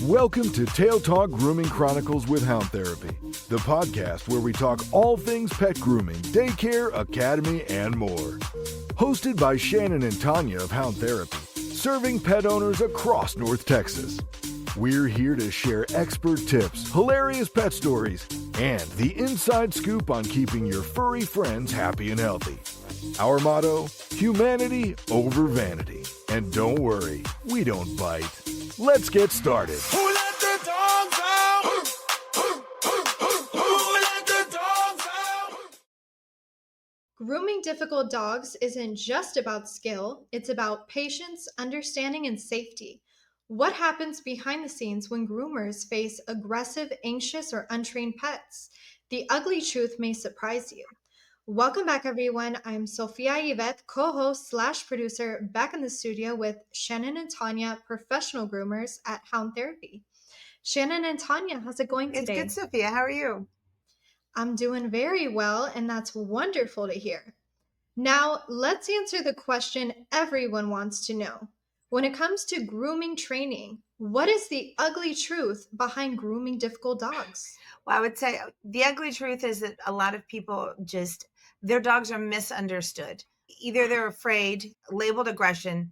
Welcome to Tail Talk Grooming Chronicles with Hound Therapy, the podcast where we talk all things pet grooming, daycare, academy, and more. Hosted by Shannon and Tanya of Hound Therapy, serving pet owners across North Texas. We're here to share expert tips, hilarious pet stories, and the inside scoop on keeping your furry friends happy and healthy. Our motto, humanity over vanity. And don't worry, we don't bite. Let's get started. Who let the dogs out? Who let the dogs out? Grooming difficult dogs isn't just about skill, it's about patience, understanding, and safety. What happens behind the scenes when groomers face aggressive, anxious, or untrained pets? The ugly truth may surprise you. Welcome back, everyone. I'm Sophia Yvette, co-host / producer, back in the studio with Shannon and Tanya, professional groomers at Hound Therapy. Shannon and Tanya, how's it going today? It's good, Sophia. How are you? I'm doing very well, and that's wonderful to hear. Now, let's answer the question everyone wants to know. When it comes to grooming training, what is the ugly truth behind grooming difficult dogs? Well, I would say the ugly truth is that a lot of people their dogs are misunderstood. Either they're afraid, labeled aggression,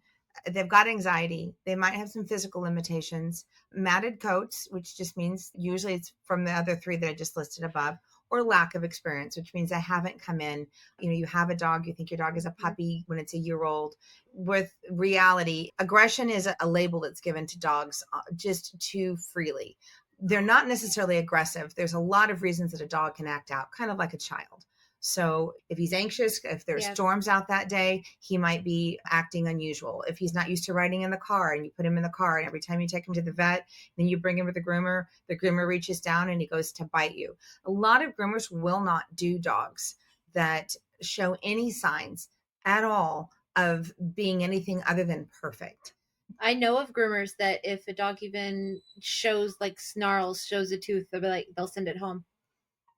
they've got anxiety, they might have some physical limitations, matted coats, which just means usually it's from the other three that I just listed above, or lack of experience, which means I haven't come in. You have a dog, you think your dog is a puppy when it's a year old. With reality, aggression is a label that's given to dogs just too freely. They're not necessarily aggressive. There's a lot of reasons that a dog can act out, kind of like a child. So if he's anxious, if there's storms out that day, he might be acting unusual. If he's not used to riding in the car and you put him in the car and every time you take him to the vet, then you bring him with the groomer reaches down and he goes to bite you. A lot of groomers will not do dogs that show any signs at all of being anything other than perfect. I know of groomers that if a dog even shows like snarls, shows a tooth, they'll send it home.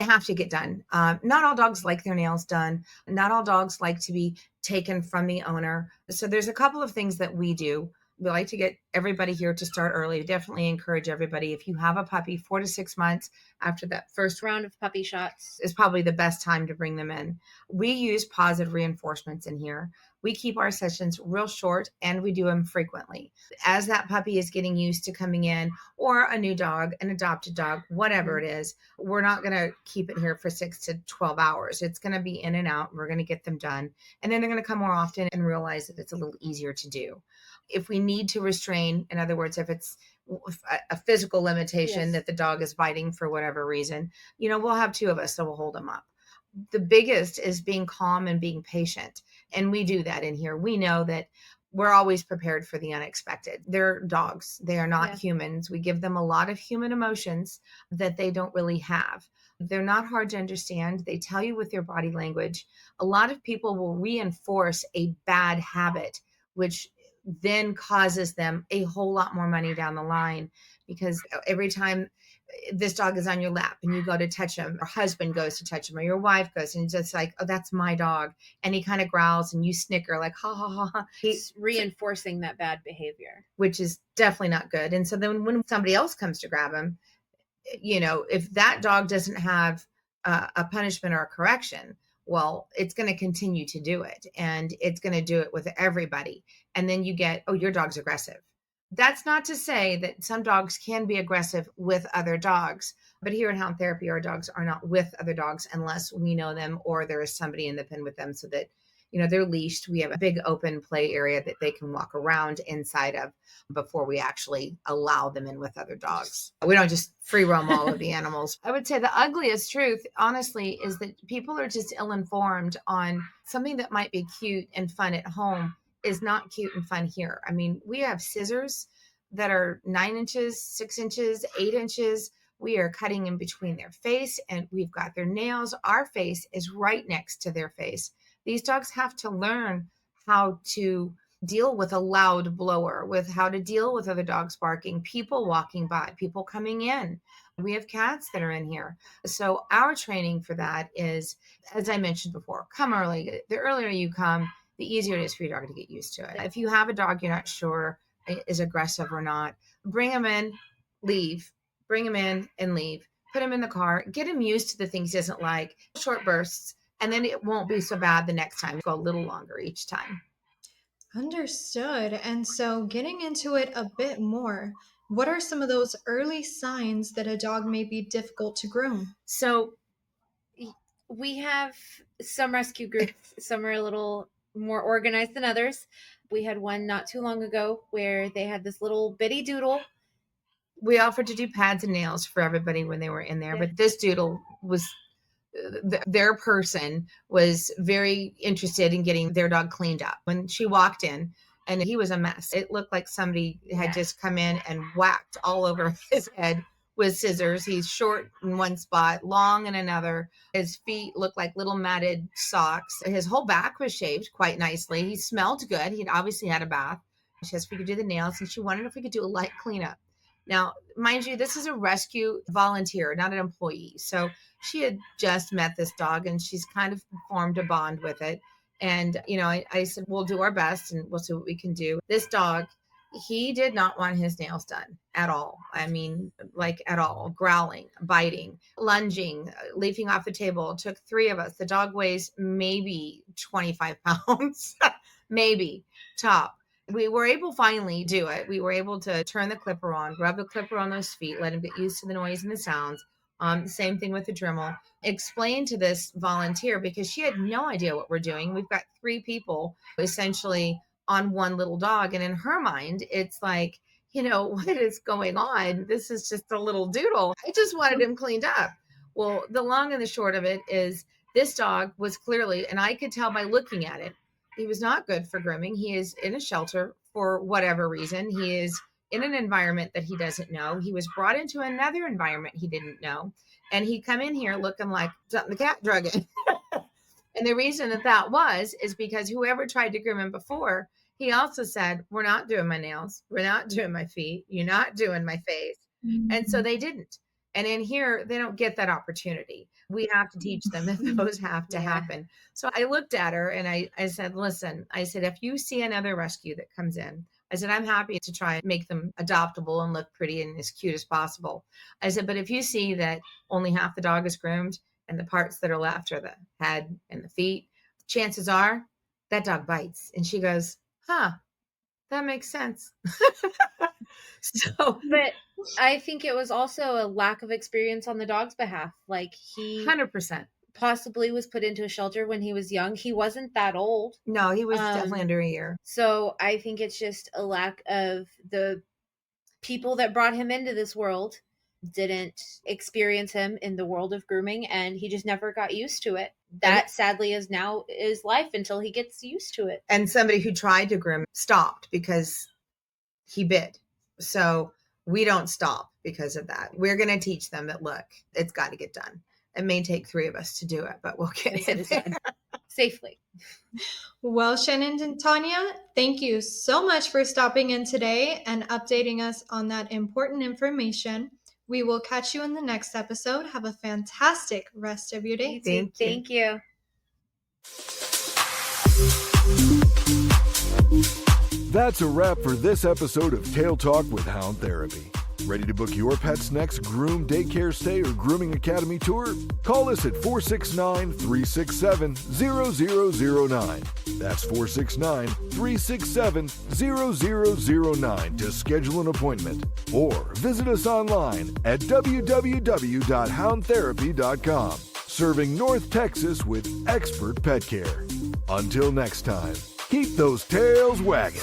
They have to get done. Not all dogs like their nails done. Not all dogs like to be taken from the owner. So there's a couple of things that we do. We like to get everybody here to start early. Definitely encourage everybody. If you have a puppy, 4 to 6 months after that first Round of puppy shots is probably the best time to bring them in. We use positive reinforcements in here. We keep our sessions real short and we do them frequently. As that puppy is getting used to coming in, or a new dog, an adopted dog, whatever it is, we're not going to keep it here for 6 to 12 hours. It's going to be in and out. We're going to get them done. And then they're going to come more often and realize that it's a little easier to do. If we need to restrain, in other words, if it's a physical limitation that the dog is biting for whatever reason, we'll have 2 of us, so we'll hold them up. The biggest is being calm and being patient. And we do that in here. We know that we're always prepared for the unexpected. They're dogs. They are not humans. We give them a lot of human emotions that they don't really have. They're not hard to understand. They tell you with their body language. A lot of people will reinforce a bad habit, which then causes them a whole lot more money down the line, because every time this dog is on your lap and you go to touch him, or husband goes to touch him, or your wife goes, and it's just like, oh, that's my dog. And he kind of growls and you snicker like, ha, ha, ha, ha. He's reinforcing that bad behavior, which is definitely not good. And so then when somebody else comes to grab him, if that dog doesn't have a punishment or a correction, well, it's going to continue to do it, and it's going to do it with everybody. And then you get, oh, your dog's aggressive. That's not to say that some dogs can be aggressive with other dogs, but here at Hound Therapy, our dogs are not with other dogs unless we know them or there is somebody in the pen with them, so that, they're leashed. We have a big open play area that they can walk around inside of before we actually allow them in with other dogs. We don't just free roam all of the animals. I would say the ugliest truth, honestly, is that people are just ill-informed on something that might be cute and fun at home is not cute and fun here. I mean, we have scissors that are 9 inches, 6 inches, 8 inches. We are cutting in between their face, and we've got their nails. Our face is right next to their face. These dogs have to learn how to deal with a loud blower, with how to deal with other dogs barking, people walking by, people coming in. We have cats that are in here. So our training for that is, as I mentioned before, come early. The earlier you come, the easier it is for your dog to get used to it. If you have a dog you're not sure is aggressive or not. Bring him in, leave. Bring him in and leave. Put him in the car. Get him used to the things he doesn't like. Short bursts. And then it won't be so bad the next time. Go a little longer each time. Understood. And so, getting into it a bit more, what are some of those early signs that a dog may be difficult to groom? So We have some rescue groups. Some are a little more organized than others. We had one not too long ago where they had this little bitty doodle. we offered to do pads and nails for everybody when they were in there. Yeah. But this doodle was, their person was very interested in getting their dog cleaned up. When she walked in, and he was a mess. It looked like somebody had just come in and whacked all over his head with scissors. He's short in one spot, long in another. His feet looked like little matted socks. His whole back was shaved quite nicely. He smelled good. He'd obviously had a bath. She asked if we could do the nails, and she wanted if we could do a light cleanup. Now, mind you, this is a rescue volunteer, not an employee. So she had just met this dog, and she's kind of formed a bond with it. And, I said, we'll do our best and we'll see what we can do. This dog, he did not want his nails done at all. I mean, like at all. Growling, biting, lunging, leaping off the table. It took 3 of us. The dog weighs maybe 25 pounds, maybe top. We were able finally to do it. We were able to turn the clipper on, rub the clipper on those feet, let him get used to the noise and the sounds. Same thing with the Dremel. Explain to this volunteer, because she had no idea what we're doing. We've got 3 people essentially on one little dog. And in her mind, it's like, what is going on? This is just a little doodle. I just wanted him cleaned up. Well, the long and the short of it is this dog was clearly, and I could tell by looking at it, he was not good for grooming. He is in a shelter for whatever reason. He is in an environment that he doesn't know. He was brought into another environment he didn't know. And he come in here looking like something the cat drug in. And the reason that is because whoever tried to groom him before, he also said, we're not doing my nails. We're not doing my feet. You're not doing my face. Mm-hmm. And so they didn't. And in here, they don't get that opportunity. We have to teach them that those have to happen. So I looked at her and I said, listen, I said, if you see another rescue that comes in, I said, I'm happy to try and make them adoptable and look pretty and as cute as possible. I said, but if you see that only half the dog is groomed and the parts that are left are the head and the feet, chances are that dog bites. And she goes, that makes sense. But I think it was also a lack of experience on the dog's behalf. Like he 100% possibly was put into a shelter when he was young. He wasn't that old. No, he was definitely under a year. So I think it's just a lack of the people that brought him into this world didn't experience him in the world of grooming, and he just never got used to it. That sadly is now his life until he gets used to it. And somebody who tried to groom stopped because he bit. So we don't stop because of that. We're going to teach them that, look, it's got to get done. It may take 3 of us to do it, but we'll get it done safely. Well, Shannon and Tanya, thank you so much for stopping in today and updating us on that important information. We will catch you in the next episode. Have a fantastic rest of your day. Thank you. That's a wrap for this episode of Tail Talk with Hound Therapy. Ready to book your pet's next groom, daycare stay, or grooming academy tour? Call us at 469-367-0009. That's 469-367-0009 to schedule an appointment. Or visit us online at www.houndtherapy.com. Serving North Texas with expert pet care. Until next time, keep those tails wagging.